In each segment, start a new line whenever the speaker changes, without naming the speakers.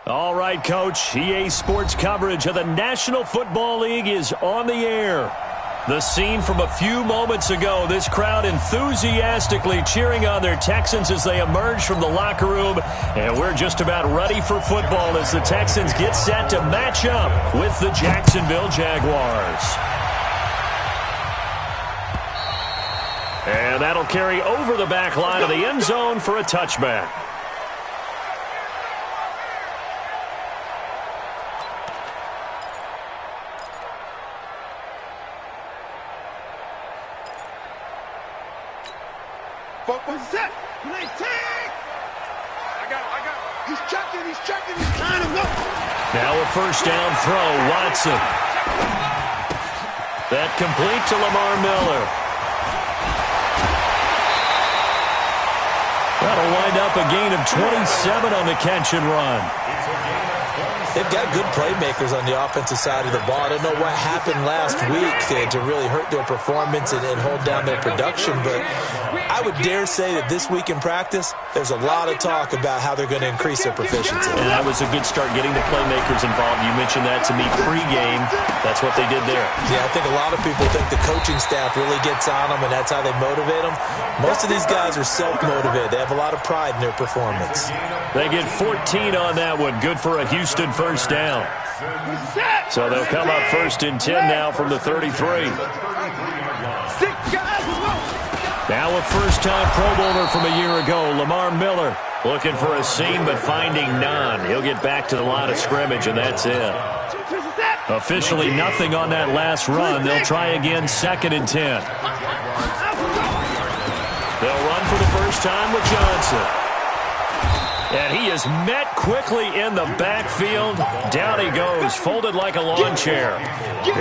All right, Coach. EA Sports coverage of the National Football League is on the air. The scene from a few moments ago, this crowd enthusiastically cheering on their Texans as they emerge from the locker room. And we're just about ready for football as the Texans get set to match up with the Jacksonville Jaguars. And that'll carry over the back line of the end zone for a touchback. Now a first down throw, Watson. That complete to Lamar Miller. That'll wind up a gain of 27 on the catch and run.
They've got good playmakers on the offensive side of the ball. I don't know what happened last week to really hurt their performance and hold down their production, but I would dare say that this week in practice, there's a lot of talk about how they're going to increase their proficiency.
And that was a good start getting the playmakers involved. You mentioned that to me pregame. That's what they did there.
Yeah, I think a lot of people think the coaching staff really gets on them, and that's how they motivate them. Most of these guys are self-motivated. They have a lot of pride in their performance.
They get 14 on that one. Good for a Houston first down. So they'll come up first and 10 now from the 33. Now a first-time Pro Bowler from a year ago, Lamar Miller, looking for a seam but finding none. He'll get back to the line of scrimmage, and that's it. Officially nothing on that last run. They'll try again, second and 10. They'll run for the first time with Johnson. And he is met quickly in the backfield. Down he goes, folded like a lawn chair.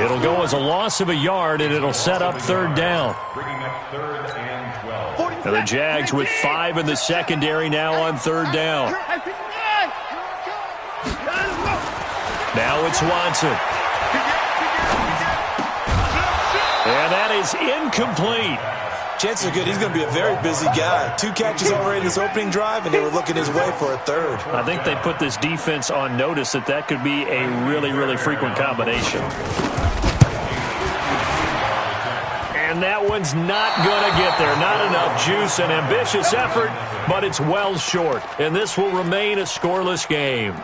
It'll go as a loss of a yard, and it'll set up third down. And the Jags with 5 in the secondary now on third down. Now it's Watson. And that is incomplete.
Chances are good he's going to be a very busy guy. 2 catches already in this opening drive, and they were looking his way for a third.
I think they put this defense on notice that could be a really, really frequent combination. And that one's not going to get there. Not enough juice. An ambitious effort, but it's well short. And this will remain a scoreless game.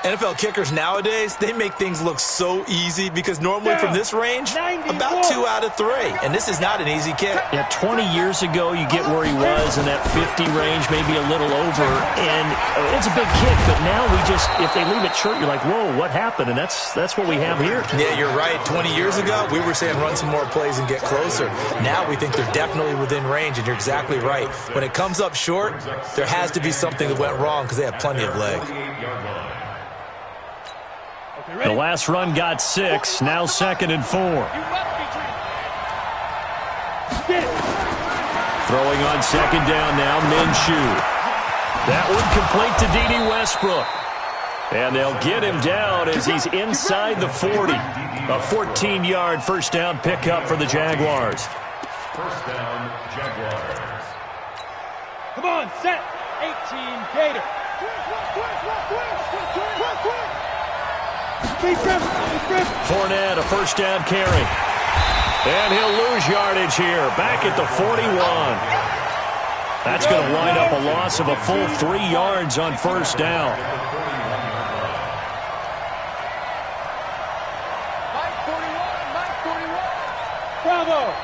NFL kickers nowadays, they make things look so easy because normally from this range, about 2 out of 3. And this is not an easy kick.
Yeah, 20 years ago, you get where he was in that 50 range, maybe a little over. And it's a big kick, but now we just, if they leave it short, you're like, whoa, what happened? And that's what we have here.
Yeah, you're right. 20 years ago, we were saying run some more plays and get closer. Now we think they're definitely within range, and you're exactly right. When it comes up short, there has to be something that went wrong because they have plenty of leg.
The last run got 6, now second and 4. Throwing on second down now, Minshew. That one complete to D.D. Westbrook. And they'll get him down as he's inside the 40. A 14-yard first down pickup for the Jaguars.
First down, Jaguars.
Come on, set. 18, Gator.
Fournette, a first down carry. And he'll lose yardage here. Back at the 41. That's going to wind up a loss of a full 3 yards on first down.
Mike 41. Bravo.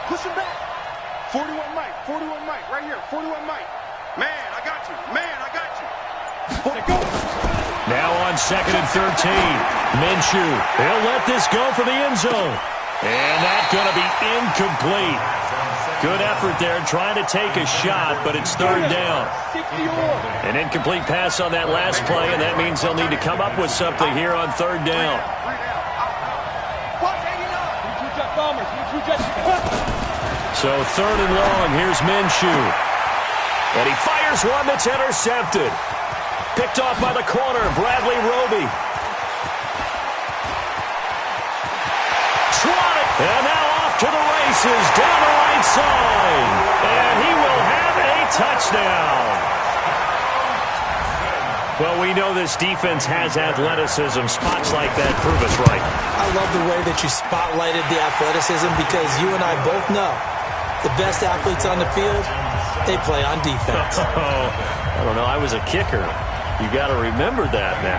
Push him back. 41 Mike, right here. 41 Mike. Man, I got you.
Now on second and 13. Minshew. He'll let this go for the end zone. And that's going to be incomplete. Good effort there trying to take a shot, but it's third down. An incomplete pass on that last play, and that means they'll need to come up with something here on third down. So third and long, here's Minshew. And he fires one that's intercepted. Picked off by the corner, Bradley Roby. Trotted, and now off to the races, down the right side. And he will have a touchdown. Well, we know this defense has athleticism. Spots like that prove us right.
I love the way that you spotlighted the athleticism because you and I both know the best athletes on the field, they play on defense.
I don't know. I was a kicker. You got to remember that now.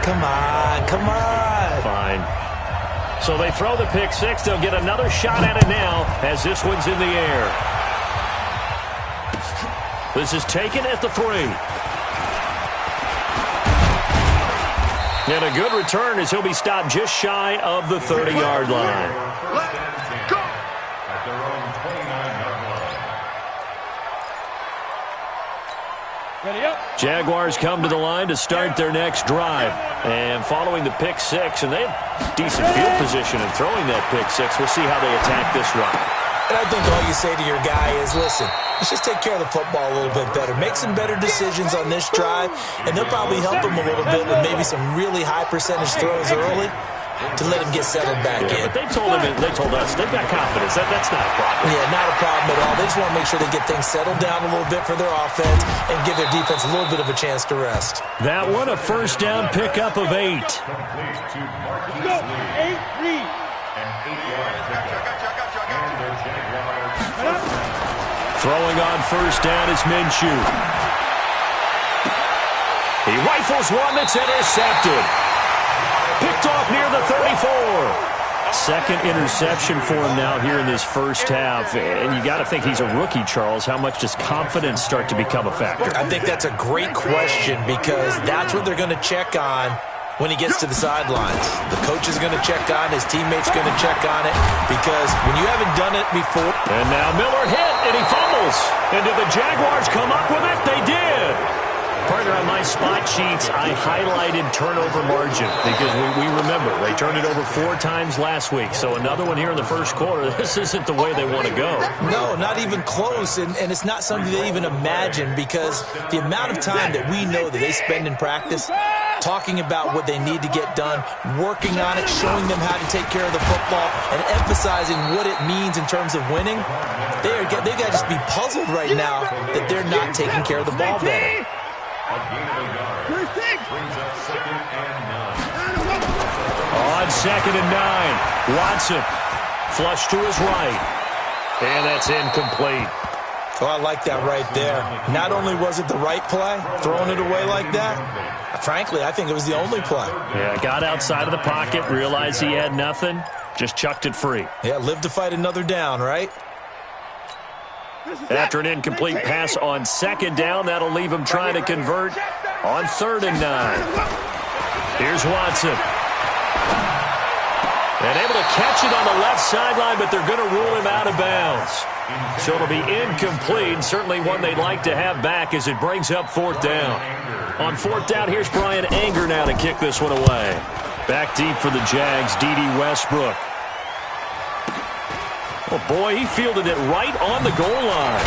Come on, come on.
Fine. So they throw the pick six. They'll get another shot at it now as this one's in the air. This is taken at the 3. And a good return as he'll be stopped just shy of the 30-yard line.
Let's go! At their own 29-yard line.
Ready up.
Jaguars come to the line to start their next drive. And following the pick six, and they have decent field position in throwing that pick six. We'll see how they attack this run.
And I think all you say to your guy is, listen, let's just take care of the football a little bit better. Make some better decisions on this drive, and they'll probably help him a little bit with maybe some really high percentage throws early to let him get settled back in.
But they told us they've got confidence. That's not a problem.
Yeah, not a problem at all. They just want to make sure they get things settled down a little bit for their offense and give their defense a little bit of a chance to rest.
That one, a first down pickup of 8.
Complete to Marquise
Go.
Lee.
8 read.
An 8-yard pickup. And the Jaguars.
Throwing on first down is Minshew. He rifles one that's intercepted. Picked off near the 34. Second interception for him now here in this first half. And you got to think he's a rookie, Charles. How much does confidence start to become a factor?
I think that's a great question because that's what they're going to check on when he gets to the sidelines. The coach is going to check on, his teammates going to check on it, because when you haven't done it before.
And now Miller hit, and he fumbles. And did the Jaguars come up with it? They did. Partner, on my spot sheets, I highlighted turnover margin because we remember they turned it over 4 times last week. So another one here in the first quarter. This isn't the way they want to go.
No, not even close, and it's not something they even imagine because the amount of time that we know that they spend in practice talking about what they need to get done, working on it, showing them how to take care of the football, and emphasizing what it means in terms of winning. They got to just be puzzled right now that they're not taking care of the ball better.
A gain of a yard. Brings up 2nd and 9.
On 2nd and 9, Watson flush to his right. And that's incomplete.
Oh, I like that right there. Not only was it the right play, throwing it away like that, frankly, I think it was the only play.
Yeah, got outside of the pocket, realized he had nothing, just chucked it free.
Yeah, live to fight another down, right?
After an incomplete pass on 2nd down, that'll leave him trying to convert on 3rd and 9. Here's Watson. And able to catch it on the left sideline, but they're going to rule him out of bounds. So it'll be incomplete, certainly one they'd like to have back as it brings up 4th down. On 4th down, here's Brian Anger now to kick this one away. Back deep for the Jags, D.D. Westbrook. Oh, boy, he fielded it right on the goal line.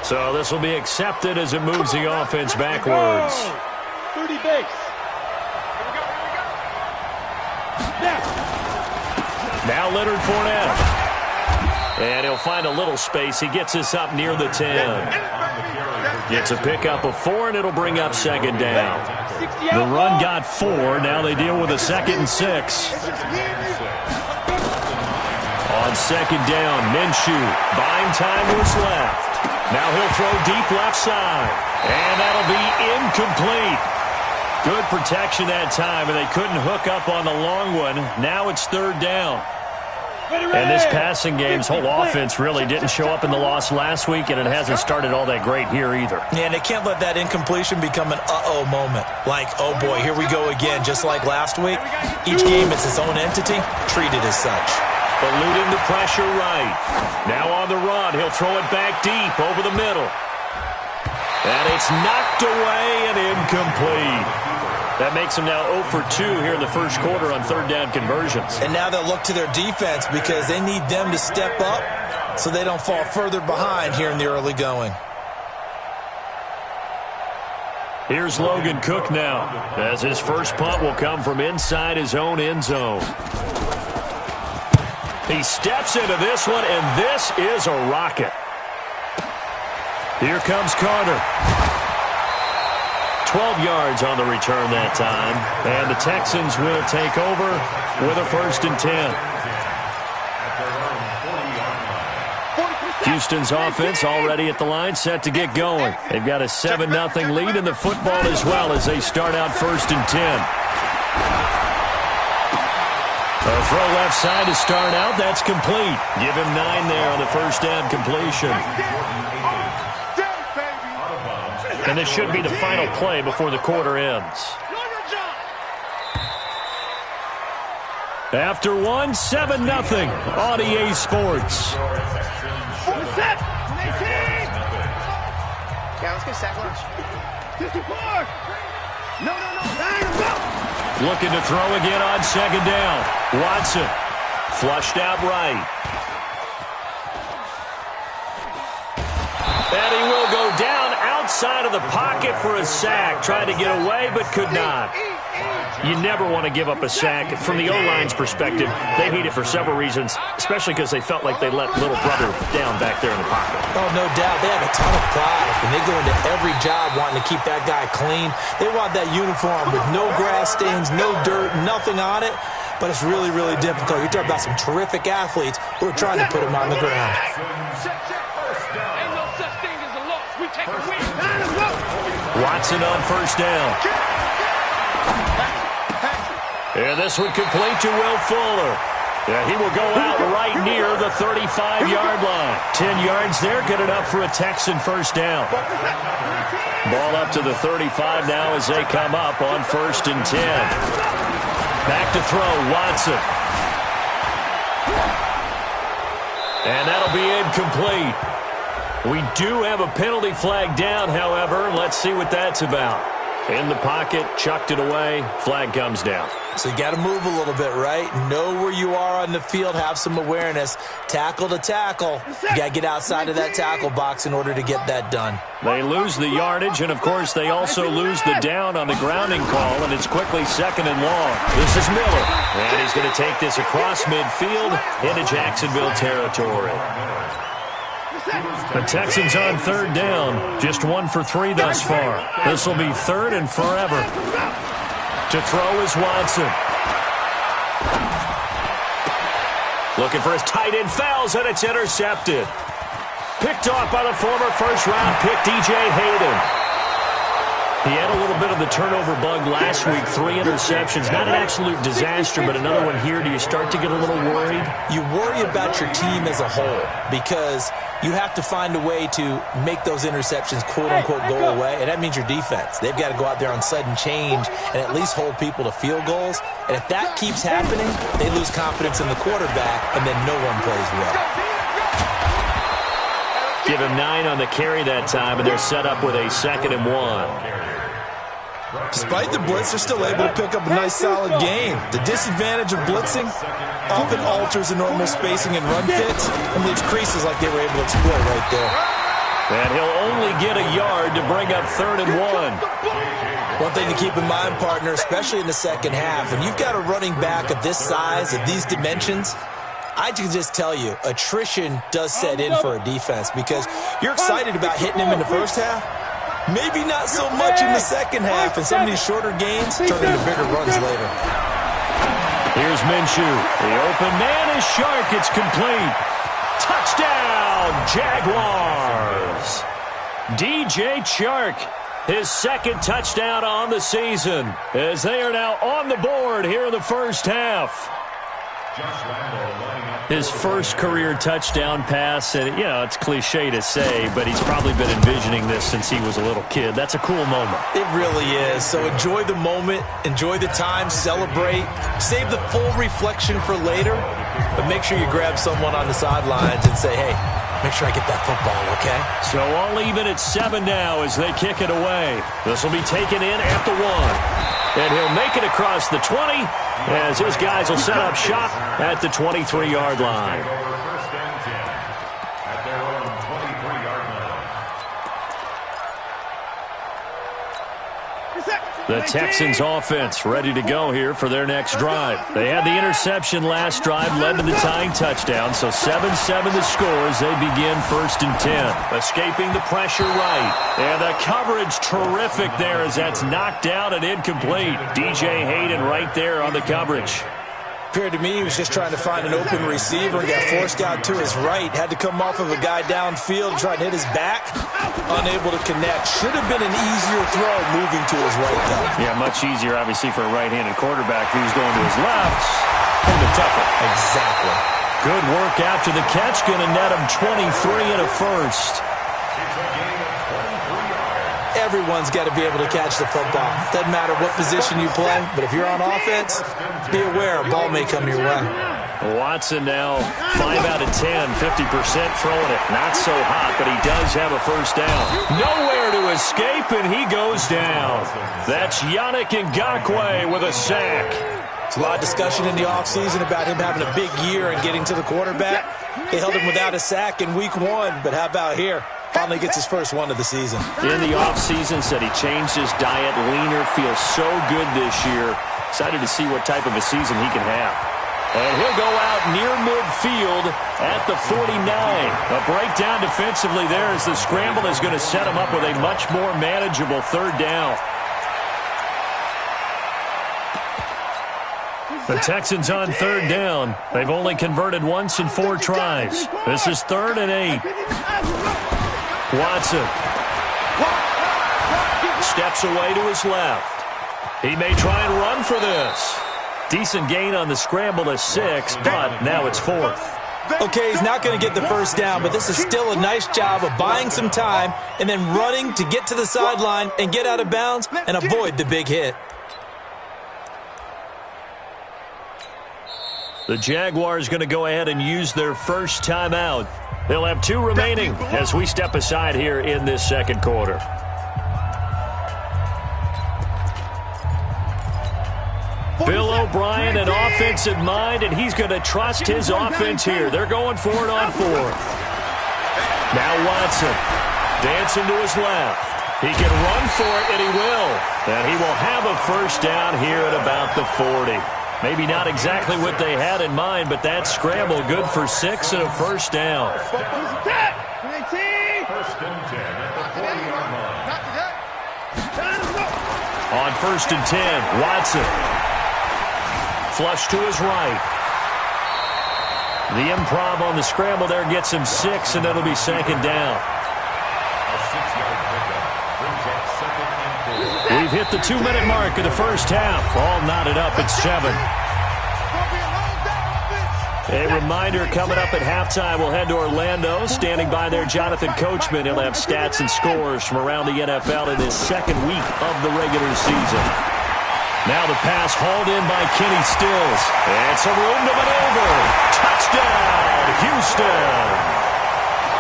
So this will be accepted as it moves the offense backwards.
30 base.
Now Leonard Fournette. And he'll find a little space. He gets us up near the 10. Gets a pickup of 4, and it'll bring up 2nd down. The run got 4. Now they deal with a 2nd and 6. On 2nd down, Minshew buying time to his left. Now he'll throw deep left side. And that'll be incomplete. Good protection that time, and they couldn't hook up on the long one. Now it's 3rd down. And this passing game's whole offense really didn't show up in the loss last week, and it hasn't started all that great here either.
Yeah, and they can't let that incompletion become an uh-oh moment. Like, oh boy, here we go again, just like last week. Each game is its own entity, treated as such.
Eluding the pressure right. Now on the run, he'll throw it back deep over the middle. And it's knocked away and incomplete. That makes them now 0 for 2 here in the first quarter on 3rd down conversions.
And now they'll look to their defense because they need them to step up so they don't fall further behind here in the early going.
Here's Logan Cook now, as his first punt will come from inside his own end zone. He steps into this one, and this is a rocket. Here comes Carter. 12 yards on the return that time. And the Texans will take over with a 1st and 10. Houston's offense already at the line, set to get going. They've got a 7-0 lead in the football as well as they start out 1st and 10. A throw left side to start out. That's complete. Give him 9 there on the first down completion. And this should be the final play before the quarter ends. After one, 7-0 on EA Sports.
Yeah, let's get sack lunch. 54! No.
Looking to throw again on 2nd down. Watson flushed out right. And he will go down outside of the pocket for a sack. Tried to get away, but could not. You never want to give up a sack. From the O-line's perspective, they hate it for several reasons, especially because they felt like they let little brother down back there in the pocket.
Oh, no doubt. They have a ton of pride, and they go into every job wanting to keep that guy clean. They want that uniform with no grass stains, no dirt, nothing on it, but it's really, really difficult. You're talking about some terrific athletes who are trying to put him on the ground.
Watson on 1st down. And this one complete to Will Fuller. Yeah, he will go out right near the 35-yard line. 10 yards there, good enough for a Texan 1st down. Ball up to the 35 now as they come up on 1st and 10. Back to throw, Watson. And that'll be incomplete. We do have a penalty flag down, however. Let's see what that's about. In the pocket, chucked it away, flag comes down.
So you got to move a little bit, right? Know where you are on the field, have some awareness. Tackle to tackle. You got to get outside of that tackle box in order to get that done.
They lose the yardage, and, of course, they also lose the down on the grounding call, and it's quickly 2nd and long. This is Miller, and he's going to take this across midfield into Jacksonville territory. The Texans on 3rd down, just 1 for 3 thus far. This will be 3rd and forever. To throw is Watson. Looking for his tight end, fouls, and it's intercepted. Picked off by the former 1st-round pick, DJ Hayden. He had a little bit of the turnover bug last week, 3 interceptions. Not an absolute disaster, but another one here. Do you start to get a little worried?
You worry about your team as a whole because you have to find a way to make those interceptions, quote-unquote, go away, and that means your defense. They've got to go out there on sudden change and at least hold people to field goals. And if that keeps happening, they lose confidence in the quarterback, and then no one plays well.
Give him 9 on the carry that time, and they're set up with a 2nd and 1.
Despite the blitz, they're still able to pick up a nice, solid gain. The disadvantage of blitzing often alters the normal spacing and run fits and leaves creases like they were able to exploit right there.
And he'll only get a yard to bring up 3rd and 1.
One thing to keep in mind, partner, especially in the second half, when you've got a running back of this size, of these dimensions, I can just tell you, attrition does set in for a defense because you're excited about hitting him in the first half. Maybe not so much in the second half, and some of these shorter gains turn into bigger runs later.
Here's Minshew. The open man is Shark. It's complete. Touchdown, Jaguars. DJ Chark, his 2nd touchdown on the season, as they are now on the board here in the first half. His first career touchdown pass, and, you know, it's cliche to say, but he's probably been envisioning this since he was a little kid. That's a cool moment.
It really is. So enjoy the moment, enjoy the time, celebrate, save the full reflection for later, but make sure you grab someone on the sidelines and say, hey, make sure I get that football, okay?
So all even at 7 now as they kick it away. This will be taken in at the 1. And he'll make it across the 20 as his guys will set up shop at the 23-yard line. The Texans offense ready to go here for their next drive. They had the interception last drive, led to the tying touchdown, so 7-7 the score as they begin 1st and 10. Escaping the pressure right. And the coverage terrific there as that's knocked down and incomplete. DJ Hayden right there on the coverage.
Appeared to me he was just trying to find an open receiver and got forced out to his right. Had to come off of a guy downfield, trying to hit his back. Unable to connect. Should have been an easier throw moving to his right, though.
Yeah, much easier, obviously, for a right-handed quarterback who's going to his left. A little bit tougher.
Exactly.
Good work after the catch. Going to net him 23 and a first.
Everyone's got to be able to catch the football. Doesn't matter what position you play, but if you're on offense, be aware a ball may come your way.
Watson now 5 out of 10, 50% throwing it. Not so hot, but he does have a first down. Nowhere to escape, and he goes down. That's Yannick Ngakoue with a sack.
There's a lot of discussion in the offseason about him having a big year and getting to the quarterback. They held him without a sack in week 1, but how about here? Finally gets his first one of the season.
In the offseason, said he changed his diet, leaner, feels so good this year. Excited to see what type of a season he can have. And he'll go out near midfield at the 49. A breakdown defensively there as the scramble is going to set him up with a much more manageable 3rd down. The Texans on 3rd down. They've only converted once in 4 tries. This is 3rd and 8. Watson steps away to his left. He may try and run for this. Decent gain on the scramble to 6, but now it's 4th.
Okay, he's not going to get the first down, but this is still a nice job of buying some time and then running to get to the sideline and get out of bounds and avoid the big hit.
The Jaguars going to go ahead and use their first timeout. They'll have 2 remaining as we step aside here in this 2nd quarter. Bill O'Brien, an offensive mind, and he's going to trust his offense here. They're going for it on 4th. Now Watson dancing to his left. He can run for it, and he will. And he will have a first down here at about the 40. Maybe not exactly what they had in mind, but that scramble good for 6 and a first down.
1st and 10 at the 40-yard line.
On 1st and 10, Watson. Flush to his right. The improv on the scramble there gets him 6, and it'll be 2nd down.
A 6-yard pickup brings up 2nd and 4.
We've hit the 2-minute mark of the first half. All knotted up at 7. A reminder coming up at halftime, we'll head to Orlando. Standing by there, Jonathan Coachman. He'll have stats and scores from around the NFL in his 2nd week of the regular season. Now the pass hauled in by Kenny Stills. And some room to maneuver. Touchdown, Houston.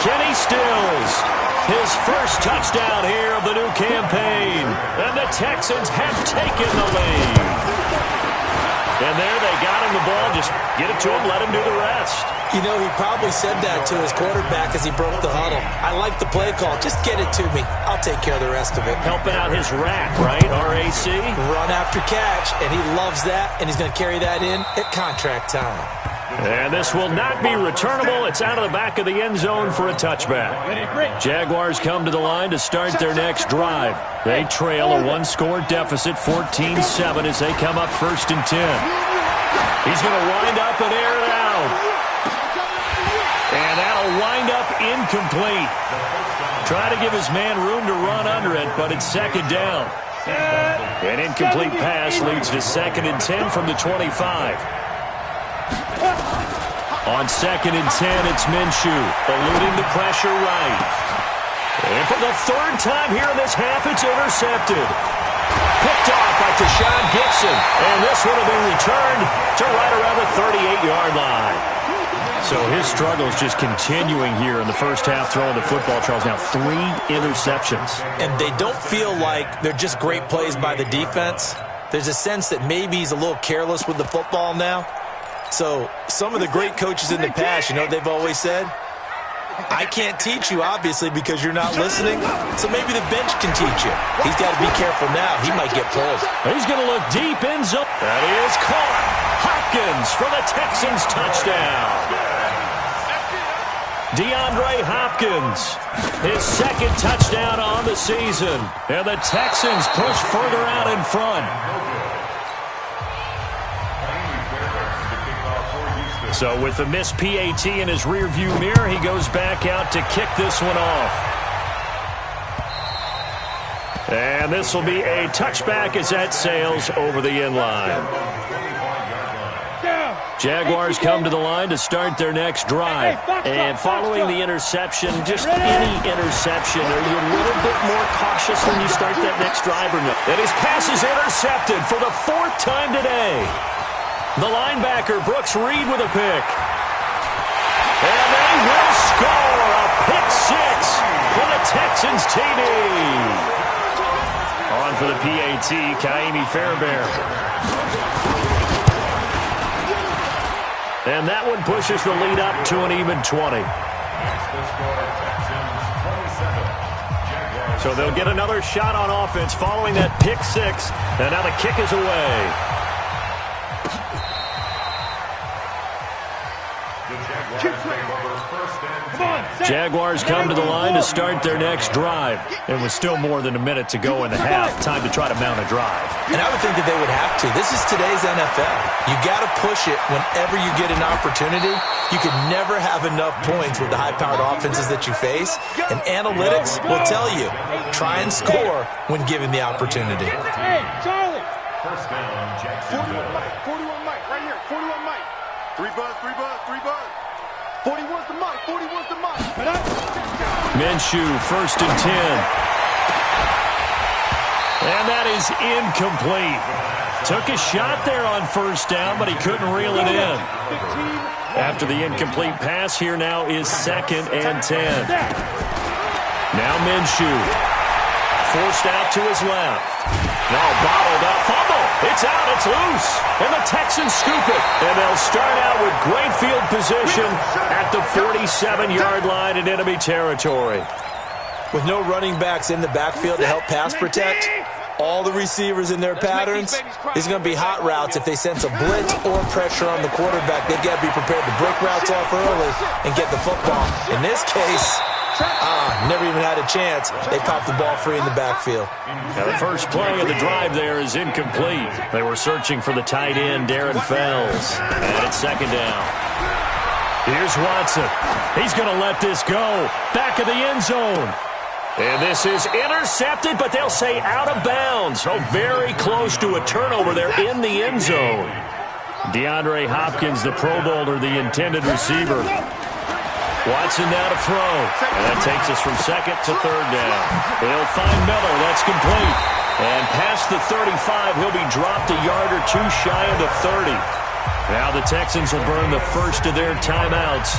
Kenny Stills, his first touchdown here of the new campaign. And the Texans have taken the lead. And there they got him the ball. Just get it to him, let him do the rest.
You know, he probably said that to his quarterback as he broke the huddle. I like the play call. Just get it to me. I'll take care of the rest of it.
Helping out his rack, right? RAC.
Run after catch, and he loves that, and he's going to carry that in at contract time.
And this will not be returnable. It's out of the back of the end zone for a touchback. Jaguars come to the line to start their next drive. They trail a 1-score deficit, 14-7, as they come up 1st and 10. He's going to wind up and air it out. And that'll wind up incomplete. Try to give his man room to run under it, but it's 2nd down. An incomplete pass leads to 2nd and 10 from the 25. On 2nd and 10, it's Minshew, eluding the pressure right. And for the 3rd time here in this half, it's intercepted. Picked off by Tashawn Gibson. And this one will be returned to right around the 38-yard line. So his struggles just continuing here in the first half throwing the football. Charles, now 3 interceptions.
And they don't feel like they're just great plays by the defense. There's a sense that maybe he's a little careless with the football now. So some of the great coaches in the past, you know what they've always said? I can't teach you, obviously, because you're not listening, so maybe the bench can teach you. He's got to be careful now. He might get pulled.
He's going to look deep in zone. That is caught. Hopkins for the Texans touchdown. DeAndre Hopkins, his second touchdown on the season. And the Texans push further out in front. So with the missed PAT in his rearview mirror, he goes back out to kick this one off. And this will be a touchback as that sails over the end line. Jaguars come to the line to start their next drive. And following the interception, just any interception, are you a little bit more cautious when you start that next drive or no? And his pass is intercepted for the 4th time today. The linebacker, Brooks Reed, with a pick. And they will score a pick 6 for the Texans TD. On for the PAT, Kaimi Fairbairn. And that one pushes the lead up to an even 20. So they'll get another shot on offense following that pick 6. And now the kick is away. Jaguars come to the line to start their next drive. And with still more than a minute to go in the half, time to try to mount a drive.
And I would think that they would have to. This is today's NFL. You got to push it whenever you get an opportunity. You can never have enough points with the high-powered offenses that you face. And analytics will tell you, try and score when given the opportunity.
Hey, Charlie.
First down, Jacksonville.
41 Mike, right here. 41 Mike. 3 buzz, 3 buzz, 3 buzz. 41's the Mike, 41's the Mike.
Minshew, 1st and 10. And that is incomplete. Took a shot there on 1st down, but he couldn't reel it in. After the incomplete pass, here now is 2nd and 10. Now Minshew. Forced out to his left. Now bottled up. Fumble. It's out. It's loose. And the Texans scoop it. And they'll start out with great field position at the 47-yard line in enemy territory.
With no running backs in the backfield to help pass protect, all the receivers in their patterns, there's going to be hot routes. If they sense a blitz or pressure on the quarterback, they've got to be prepared to break routes off early and get the football. In this case, never even had a chance. They popped the ball free in the backfield.
Now the first play of the drive there is incomplete. They were searching for the tight end, Darren Fells. And it's 2nd down. Here's Watson. He's going to let this go. Back of the end zone. And this is intercepted, but they'll say out of bounds. So very close to a turnover there in the end zone. DeAndre Hopkins, the Pro Bowler, the intended receiver. Watson now to throw. And that takes us from 2nd to 3rd down. He'll find Miller. That's complete. And past the 35, he'll be dropped a yard or 2 shy of the 30. Now the Texans will burn the first of their timeouts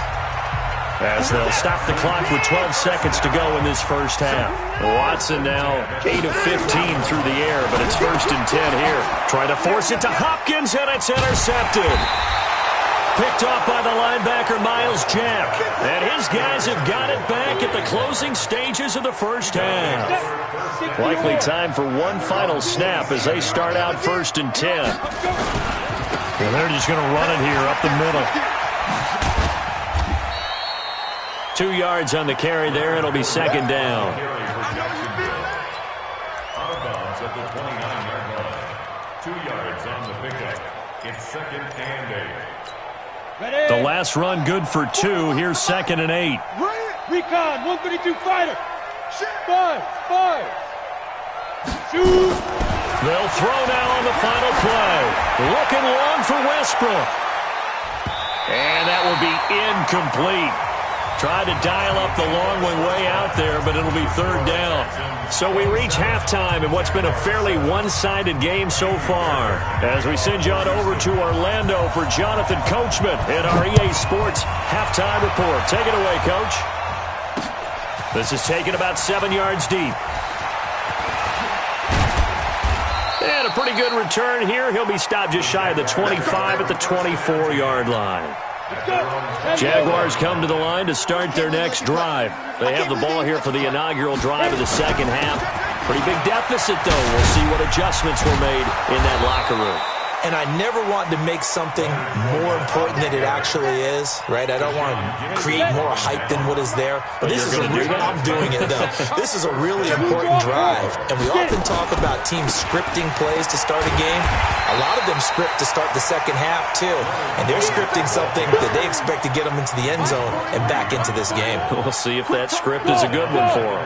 as they'll stop the clock with 12 seconds to go in this first half. Watson now 8 of 15 through the air, but it's 1st and 10 here. Trying to force it to Hopkins, and it's intercepted. Picked off by the linebacker, Miles Jack. And his guys have got it back at the closing stages of the first half. Likely time for one final snap as they start out 1st and 10. And they're just going to run it here up the middle. 2 yards on the carry there. It'll be 2nd down.
Out of bounds at the 29-yard line. 2 yards on the pickup. It's 2nd and 8.
The last run good for 2. Here's 2nd and 8.
Recon, 132 fighter. 5. Shoot.
They'll throw now on the final play. Looking long for Westbrook. And that will be incomplete. Tried to dial up the long one way out there, but it'll be 3rd down. So we reach halftime in what's been a fairly one-sided game so far. As we send you on over to Orlando for Jonathan Coachman in our EA Sports Halftime Report. Take it away, Coach. This is taken about 7 yards deep. And a pretty good return here. He'll be stopped just shy of the 25 at the 24-yard line. Jaguars come to the line to start their next drive. They have the ball here for the inaugural drive of the second half. Pretty big deficit, though. We'll see what adjustments were made in that locker room.
And I never want to make something more important than it actually is, right? I don't want to create more hype than what is there. But this is I'm doing it, though. This is a really important drive. And we often talk about teams scripting plays to start a game. A lot of them script to start the second half, too. And they're scripting something that they expect to get them into the end zone and back into this game.
We'll see if that script is a good one for them.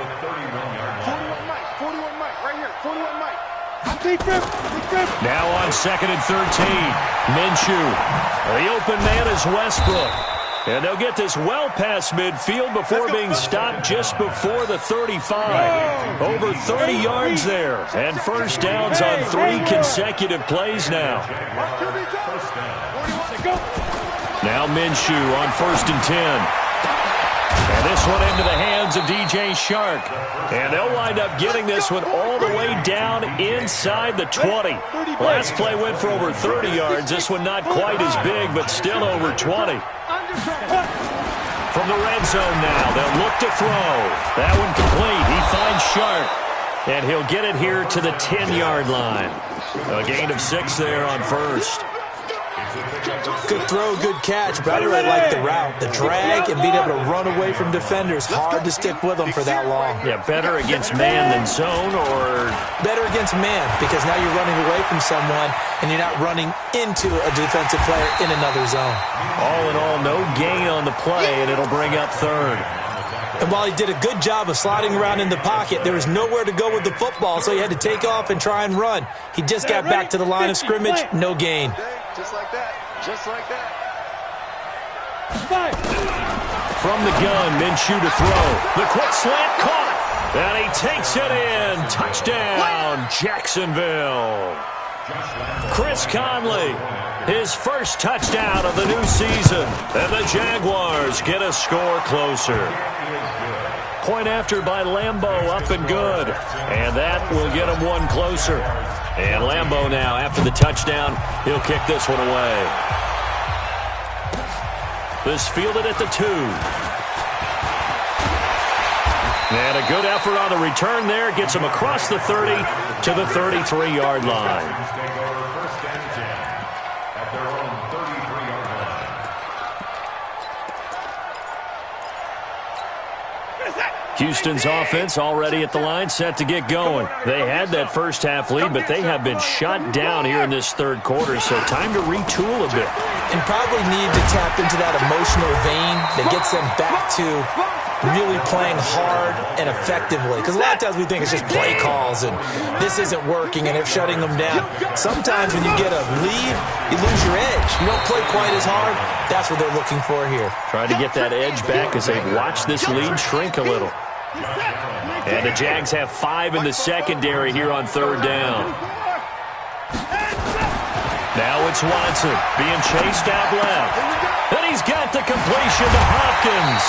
41 Mike, right here, 41 Mike.
Now on 2nd and 13, Minshew. The open man is Westbrook. And they'll get this well past midfield before being stopped just before the 35. Over 30 yards there. And first downs on 3 consecutive plays now. Now Minshew on 1st and 10. And this one into the hands of DJ Shark. And they'll wind up getting this one all the way down inside the 20. Last play went for over 30 yards. This one not quite as big, but still over 20. From the red zone now, they'll look to throw. That one complete. He finds Shark. And he'll get it here to the 10-yard line. A gain of 6 there on first.
Good throw, good catch, but I really like the route. The drag and being able to run away from defenders. Hard to stick with them for that long.
Yeah, better against man than zone, or?
Better against man, because now you're running away from someone and you're not running into a defensive player in another zone.
All in all, no gain on the play, and it'll bring up 3rd.
And while he did a good job of sliding around in the pocket, there was nowhere to go with the football, so he had to take off and try and run. He just got back to the line of scrimmage, no gain.
Just like that. Just like that.
From the gun, Minshew to throw. The quick slant caught. And he takes it in. Touchdown, Jacksonville. Chris Conley, his first touchdown of the new season. And the Jaguars get a score closer. Point after by Lambeau, up and good. And that will get him one closer. And Lambeau now, after the touchdown, he'll kick this one away. This fielded at the 2. And a good effort on the return there. Gets him across the 30 to the 33-yard line. Houston's offense already at the line, set to get going. They had that first half lead, but they have been shut down here in this 3rd quarter, so time to retool a bit.
And probably need to tap into that emotional vein that gets them back to really playing hard and effectively. Because a lot of times we think it's just play calls and this isn't working and they're shutting them down. Sometimes when you get a lead, you lose your edge. You don't play quite as hard. That's what they're looking for here.
Trying to get that edge back as they watch this lead shrink a little. And the Jags have 5 in the secondary here on 3rd down. Now it's Watson being chased out left. And he's got the completion to Hopkins.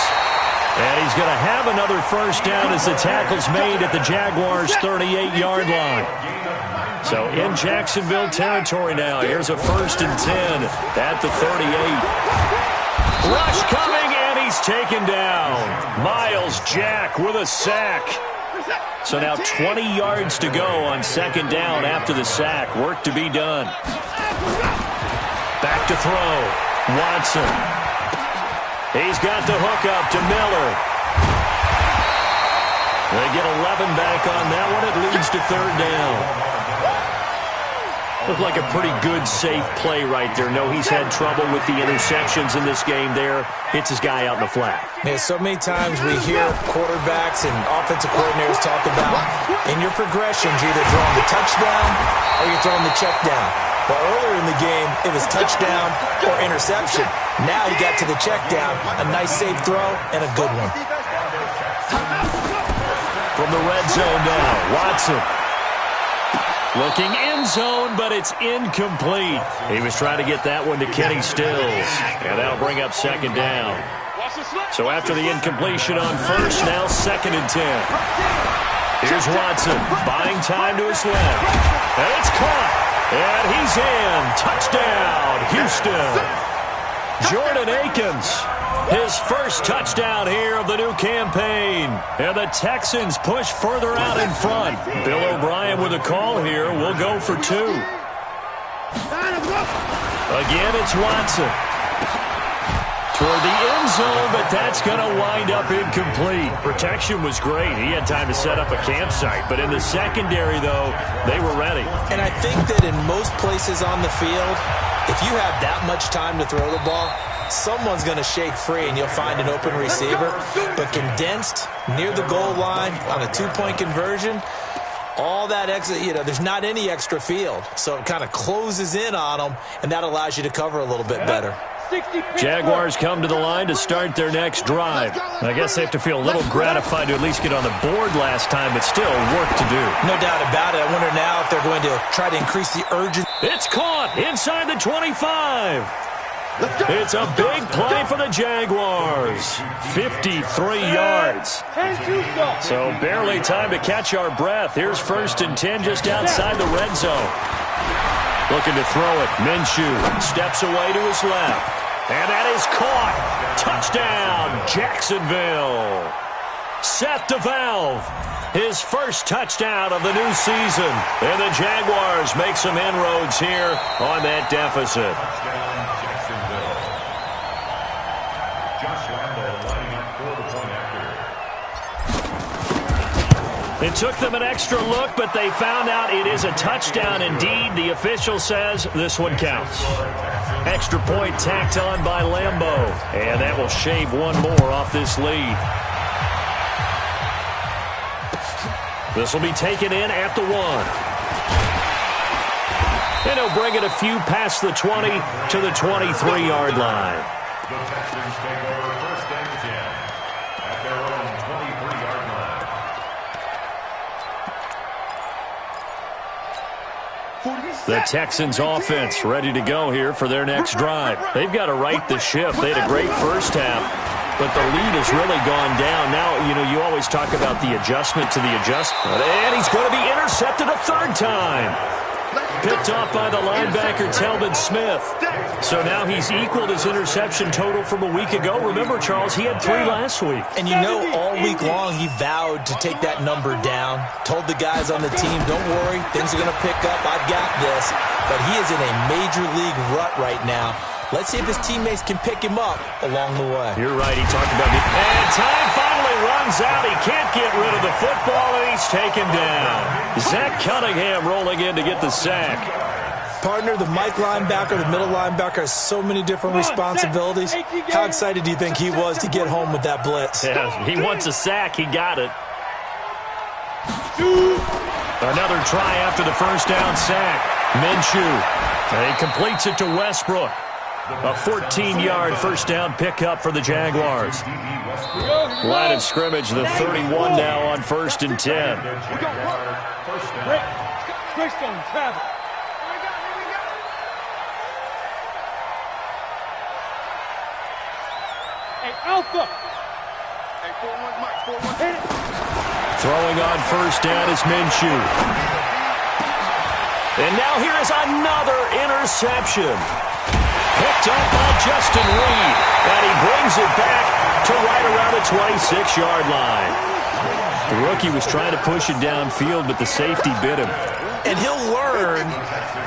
And he's going to have another first down as the tackle's made at the Jaguars' 38-yard line. So in Jacksonville territory now. Here's a 1st and 10 at the 38. Rush coming, and he's taken down. Myles Jack with a sack. So now 20 yards to go on 2nd down after the sack. Work to be done. Back to throw. Watson. He's got the hook up to Miller. They get 11 back on that one. It leads to 3rd down. Looked like a pretty good, safe play right there. No, he's had trouble with the interceptions in this game there. Hits his guy out in the flat.
Yeah, so many times we hear quarterbacks and offensive coordinators talk about in your progressions, you're either throwing the touchdown or you're throwing the check down. Well, earlier in the game, it was touchdown or interception. Now he got to the check down, a nice safe throw, and a good one.
From the red zone now, Watson. Looking end zone, but it's incomplete. He was trying to get that one to Kenny Stills, and that'll bring up 2nd down. So after the incompletion on first, now 2nd and 10. Here's Watson, buying time to his left. And it's caught, and he's in. Touchdown, Houston. Jordan Akins, his first touchdown here of the new campaign. And the Texans push further out in front. Bill O'Brien with a call here. We'll go for 2. Again, it's Watson. Toward the end zone, but that's going to wind up incomplete. Protection was great. He had time to set up a campsite. But in the secondary, though, they were ready.
And I think that in most places on the field, if you have that much time to throw the ball, someone's going to shake free and you'll find an open receiver. But condensed near the goal line on a 2-point conversion, all that extra, there's not any extra field. So it kind of closes in on them, and that allows you to cover a little bit better.
Jaguars come to the line to start their next drive. I guess they have to feel a little gratified to at least get on the board last time, but still work to do.
No doubt about it. I wonder now if they're going to try to increase the urgency.
It's caught inside the 25. It's a big play for the Jaguars. 53 yards. So barely time to catch our breath. Here's 1st and 10 just outside the red zone. Looking to throw it. Minshew steps away to his left. And that is caught. Touchdown, Jacksonville. Seth DeValve, his first touchdown of the new season. And the Jaguars make some inroads here on that deficit. It took them an extra look, but they found out it is a touchdown indeed. The official says this one counts. Extra point tacked on by Lambeau. And that will shave one more off this lead. This will be taken in at the 1. And he'll bring it a few past the 20 to the 23-yard line.
The Texans take over 1st and 10 at their own 23-yard line.
The Texans offense ready to go here for their next drive. They've got to right the ship. They had a great first half, but the lead has really gone down. Now, you always talk about the adjustment to the adjustment. And he's going to be intercepted a 3rd time. Picked off by the linebacker, Telvin Smith. So now he's equaled his interception total from a week ago. Remember, Charles, he had 3 last week.
And all week long he vowed to take that number down. Told the guys on the team, don't worry, things are going to pick up. I've got this. But he is in a major league rut right now. Let's see if his teammates can pick him up along the way.
You're right. He talked about it. And time finally runs out. He can't get rid of the football, and he's taken down. Zach Cunningham rolling in to get the sack.
Partner, the Mike linebacker, the middle linebacker has so many different responsibilities. How excited do you think he was to get home with that blitz?
Yeah, he wants a sack. He got it. Another try after the first down sack. Minshew. And he completes it to Westbrook. A 14-yard first down pickup for the Jaguars. Line of scrimmage, the 31 now on 1st and 10.
Hey, Alpha.
Throwing on first down is Minshew. And now here is another interception. Picked up by Justin Reed. And he brings it back to right around the 26-yard line. The rookie was trying to push it downfield, but the safety bit him.
And he'll learn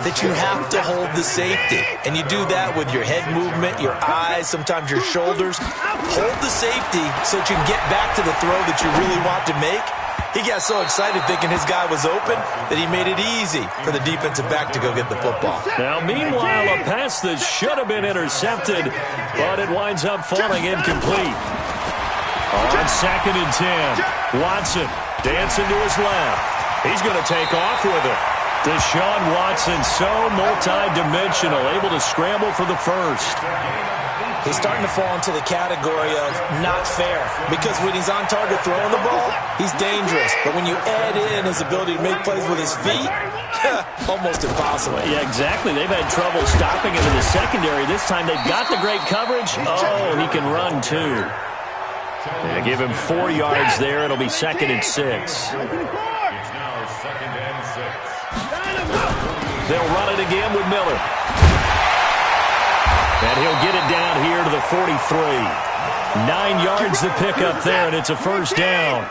that you have to hold the safety. And you do that with your head movement, your eyes, sometimes your shoulders. Hold the safety so that you can get back to the throw that you really want to make. He got so excited thinking his guy was open that he made it easy for the defensive back to go get the football.
Now, meanwhile, a pass that should have been intercepted, but it winds up falling incomplete. On 2nd and 10, Watson dancing to his left. He's going to take off with it. Deshaun Watson, so multi-dimensional, able to scramble for the first.
He's starting to fall into the category of not fair, because when he's on target throwing the ball, he's dangerous. But when you add in his ability to make plays with his feet, almost impossible.
Yeah, exactly. They've had trouble stopping him in the secondary. This time they've got the great coverage. Oh, he can run too. Yeah, give him 4 yards there. It'll be 2nd and 6.
It's now 2nd and 6.
They'll run it again with Miller. And he'll get it down here to the 43. 9 yards to pick up there, and it's a first down.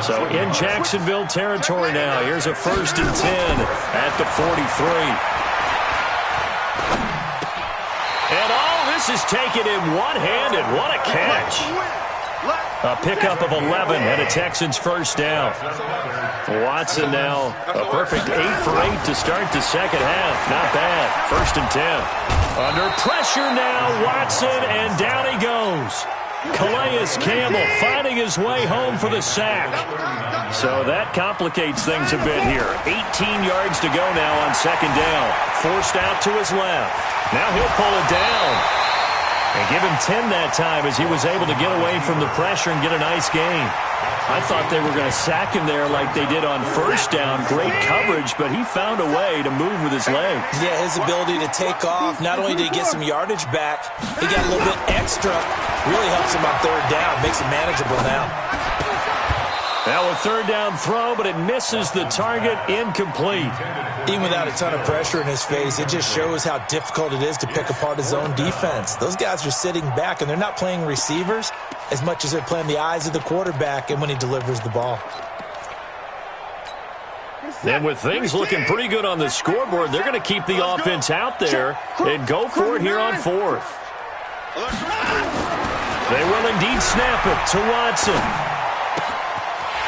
So in Jacksonville territory now. Here's a 1st and 10 at the 43. And all this is taken in one-handed. What a catch. A pickup of 11 and a Texans first down. Watson now a perfect 8 for 8 to start the second half. Not bad. 1st and 10. Under pressure now, Watson, and down he goes. Calais Campbell finding his way home for the sack. So that complicates things a bit here. 18 yards to go now on second down. Forced out to his left. Now he'll pull it down. And give him 10 that time as he was able to get away from the pressure and get a nice gain. I thought they were going to sack him there like they did on first down. Great coverage, but he found a way to move with his legs.
Yeah, his ability to take off. Not only did he get some yardage back, he got a little bit extra. Really helps him on third down. Makes it manageable now.
Now a third down throw, but it misses the target. Incomplete.
Even without a ton of pressure in his face, it just shows how difficult it is to pick apart his own defense. Those guys are sitting back, and they're not playing receivers as much as they're playing the eyes of the quarterback and when he delivers the ball.
And with things looking pretty good on the scoreboard, they're going to keep the offense out there and go for it here on 4th. They will indeed snap it to Watson.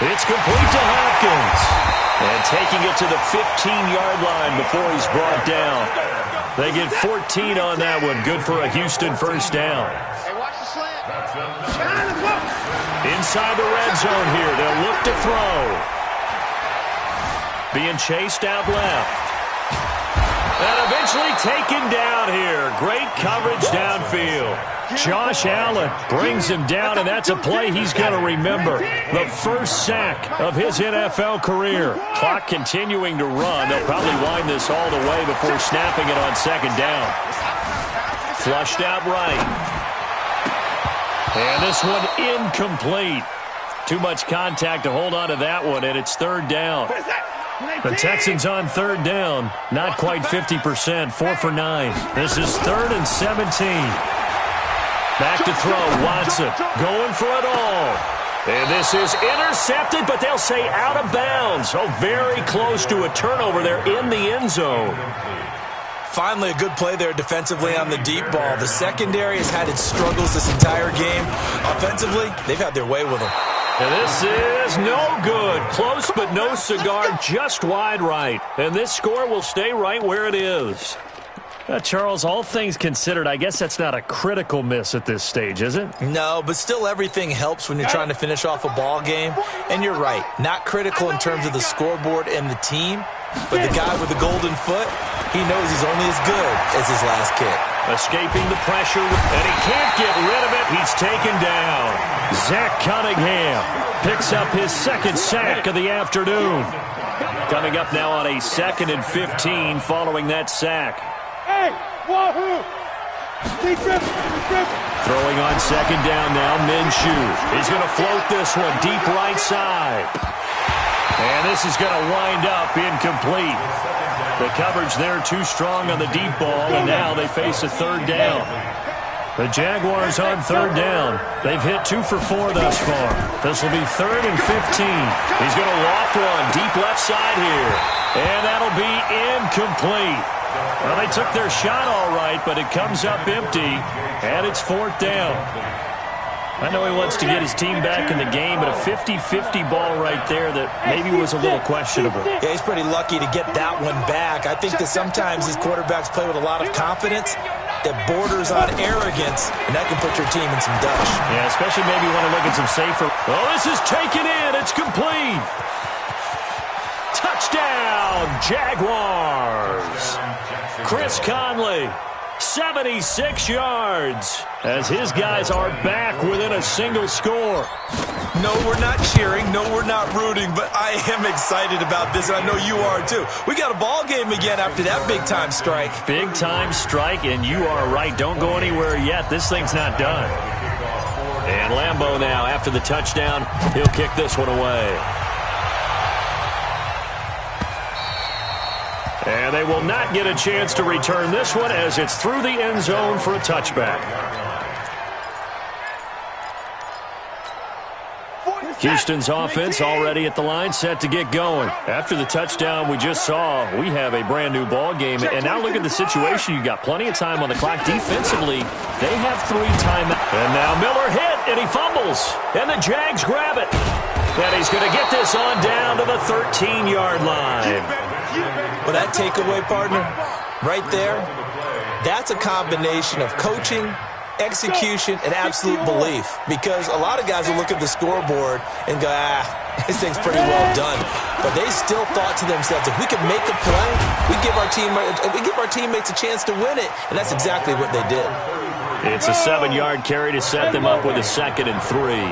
It's complete to Hopkins. And taking it to the 15-yard line before he's brought down. They get 14 on that one. Good for a Houston first down. Inside the red zone here. They'll look to throw. Being chased out left. And eventually taken down here. Great coverage downfield. Josh Allen brings him down, and that's a play he's going to remember. The first sack of his NFL career. Clock continuing to run. They'll probably wind this all the way before snapping it on second down. Flushed out right. And this one incomplete. Too much contact to hold on to that one, and it's third down. The Texans on third down. Not quite 50%. 4 for 9. This is 3rd and 17. Back to throw, Watson going for it all. And this is intercepted, but they'll say out of bounds. So very close to a turnover there in the end zone.
Finally, a good play there defensively on the deep ball. The secondary has had its struggles this entire game. Offensively, they've had their way with them.
And this is no good. Close, but no cigar, just wide right. And this score will stay right where it is. Charles, all things considered, I guess that's not a critical miss at this stage, is it?
No, but still everything helps when you're trying to finish off a ball game. And you're right, not critical in terms of the scoreboard and the team, but the guy with the golden foot, he knows he's only as good as his last kick.
Escaping the pressure, and he can't get rid of it. He's taken down. Zach Cunningham picks up his second sack of the afternoon. Coming up now on a 2nd and 15 following that sack.
Hey, wahoo!
Throwing on second down now, Minshew. He's going to float this one deep right side. And this is going to wind up incomplete. The coverage there too strong on the deep ball, and now they face a third down. The Jaguars on third down. They've hit 2 for 4 thus far. This will be 3rd and 15. He's going to loft one deep left side here. And that'll be incomplete. Well, they took their shot all right, but it comes up empty, and it's 4th down. I know he wants to get his team back in the game, but a 50-50 ball right there that maybe was a little questionable.
Yeah, he's pretty lucky to get that one back. I think that sometimes these quarterbacks play with a lot of confidence that borders on arrogance, and that can put your team in some dutch.
Yeah, especially maybe want to look at some safer. Oh, this is taken in. It's complete. Touchdown, Jaguars. Chris Conley, 76 yards, as his guys are back within a single score.
No, we're not cheering. No, we're not rooting, but I am excited about this, and I know you are too. We got a ball game again after that big-time strike.
Big-time strike, and you are right. Don't go anywhere yet. This thing's not done. And Lambeau now, after the touchdown, he'll kick this one away. And they will not get a chance to return this one as it's through the end zone for a touchback. Houston's offense already at the line, set to get going. After the touchdown we just saw, we have a brand-new ball game. And now look at the situation. You've got plenty of time on the clock. Defensively, they have 3 timeouts. And now Miller hit, and he fumbles. And the Jags grab it. And he's going to get this on down to the 13-yard line.
Well, that takeaway, partner, right there, that's a combination of coaching, execution, and absolute belief. Because a lot of guys will look at the scoreboard and go, this thing's pretty well done. But they still thought to themselves, if we can make a play, we give our teammates a chance to win it. And that's exactly what they did.
It's a 7-yard carry to set them up with a 2nd and 3.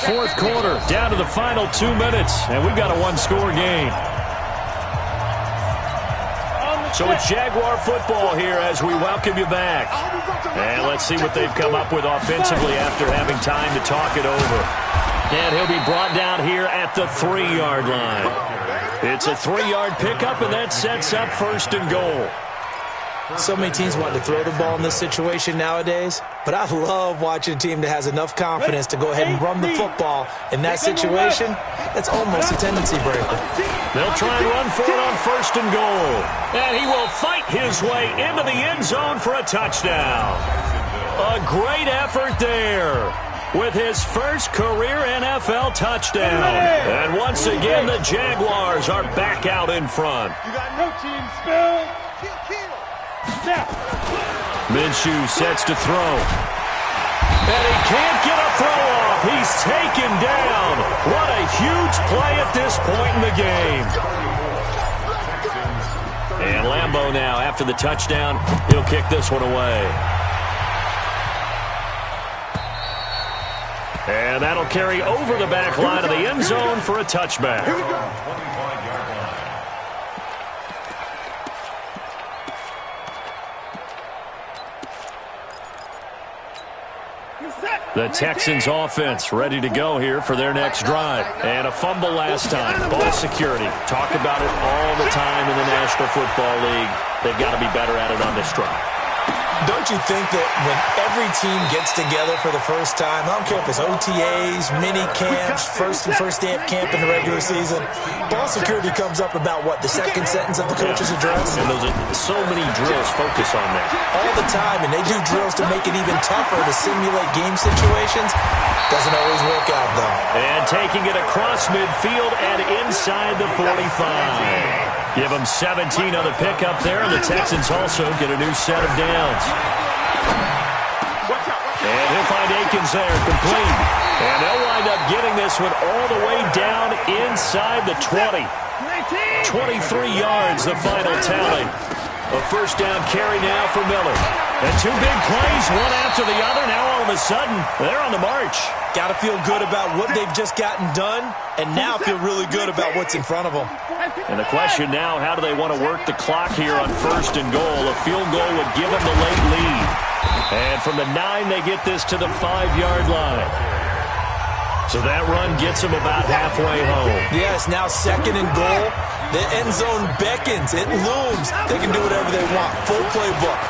Fourth quarter, down to the final 2 minutes, and we've got a 1-score game. So it's Jaguar football here as we welcome you back. And let's see what they've come up with offensively after having time to talk it over. And he'll be brought down here at the 3-yard line. It's a 3-yard pickup, and that sets up 1st and goal.
So many teams want to throw the ball in this situation nowadays, but I love watching a team that has enough confidence to go ahead and run the football. In that situation, that's almost a tendency breaker.
They'll try and run for it on 1st and goal. And he will fight his way into the end zone for a touchdown. A great effort there with his first career NFL touchdown. And once again, the Jaguars are back out in front.
You got no team spell.
Minshew sets to throw. And he can't get a throw off. He's taken down. What a huge play at this point in the game. And Lambeau now, after the touchdown, he'll kick this one away. And that'll carry over the back line of the end zone for a touchback. The Texans offense ready to go here for their next drive. And a fumble last time. Ball security. Talk about it all the time in the National Football League. They've got to be better at it on this drive.
Don't you think that when every team gets together for the first time, I don't care if it's OTAs, mini camps, first day of camp in the regular season, ball security comes up about, what, the second sentence of the coach's address?
And those are so many drills focus on that.
All the time, and they do drills to make it even tougher to simulate game situations. Doesn't always work out, though.
And taking it across midfield and inside the 45. Give them 17 on the pickup there, and the Texans also get a new set of downs. And he'll find Akins there, complete. And they'll wind up getting this one all the way down inside the 20. 23 yards, the final tally. A first down carry now for Miller. And 2 big plays, one after the other. Now all of a sudden, they're on the march.
Got to feel good about what they've just gotten done, and now feel really good about what's in front of them.
And the question now, how do they want to work the clock here on 1st and goal? A field goal would give them the late lead. And from the 9, they get this to the 5-yard line. So that run gets them about halfway home.
Yes, now 2nd and goal. The end zone beckons. It looms. They can do whatever they want. Full playbook.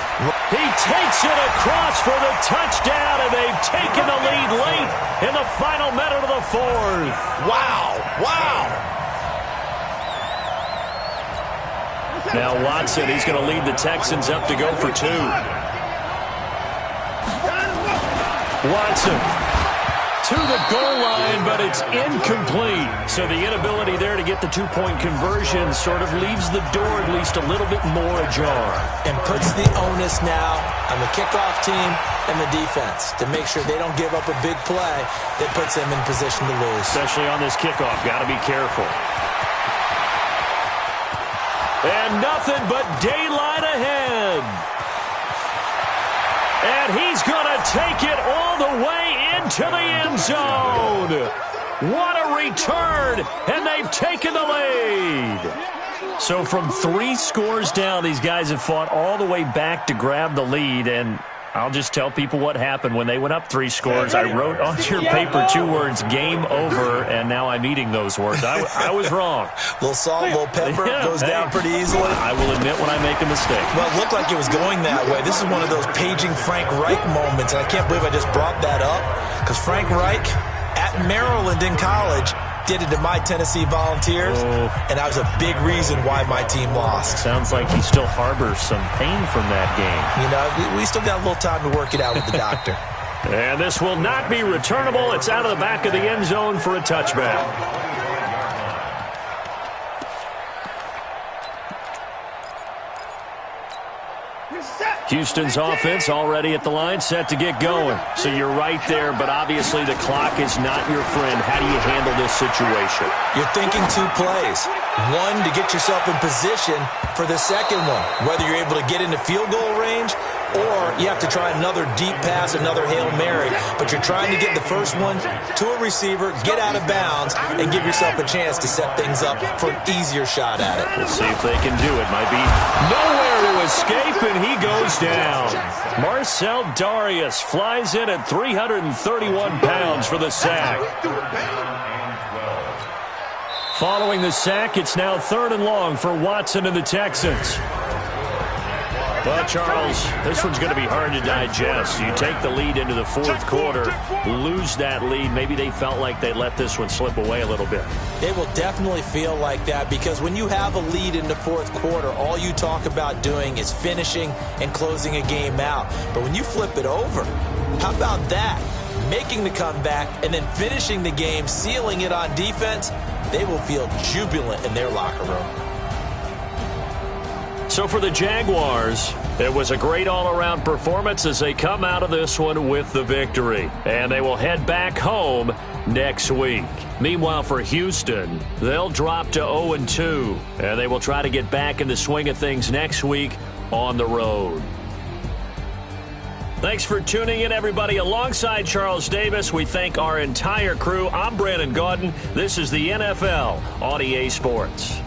He takes it across for the touchdown, and they've taken the lead late in the final minute of the 4th.
Wow. Wow.
Now Watson, he's going to lead the Texans up to go for 2. Watson to the goal line, but it's incomplete. So the inability there to get the 2-point conversion sort of leaves the door at least a little bit more ajar.
And puts the onus now on the kickoff team and the defense to make sure they don't give up a big play that puts them in position to lose.
Especially on this kickoff. Got to be careful. And nothing but daylight ahead. And he's going to take it all the way into the end zone. What a return, and they've taken the lead. So from 3 scores down, these guys have fought all the way back to grab the lead, and I'll just tell people what happened when they went up 3 scores. I wrote on your paper 2 words, game over, and now I'm eating those words. I was wrong.
Little salt, little pepper goes down pretty easily.
I will admit when I make a mistake.
Well, it looked like it was going that way. This is one of those paging Frank Reich moments, and I can't believe I just brought that up, because Frank Reich at Maryland in college did it to my Tennessee Volunteers, and that was a big reason why my team lost.
Sounds like he still harbors some pain from that game.
You know, we still got a little time to work it out with the doctor.
And this will not be returnable. It's out of the back of the end zone for a touchback. Houston's offense already at the line, set to get going. So you're right there, but obviously the clock is not your friend. How do you handle this situation?
You're thinking 2 plays. One, to get yourself in position for the second one, whether you're able to get into field goal range or you have to try another deep pass, another Hail Mary. But you're trying to get the first one to a receiver, get out of bounds, and give yourself a chance to set things up for an easier shot at it.
We'll see if they can do it. Might be nowhere to escape, and he goes down. Marcel Darius flies in at 331 pounds for the sack. Following the sack, it's now 3rd and long for Watson and the Texans. Well, Charles, this one's going to be hard to digest. You take the lead into the 4th quarter, lose that lead. Maybe they felt like they let this one slip away a little bit.
They will definitely feel like that, because when you have a lead in the 4th quarter, all you talk about doing is finishing and closing a game out. But when you flip it over, how about that? Making the comeback and then finishing the game, sealing it on defense, they will feel jubilant in their locker room.
So for the Jaguars, it was a great all-around performance as they come out of this one with the victory. And they will head back home next week. Meanwhile, for Houston, they'll drop to 0-2. And they will try to get back in the swing of things next week on the road. Thanks for tuning in, everybody. Alongside Charles Davis, we thank our entire crew. I'm Brandon Gaudin. This is the NFL on EA Sports.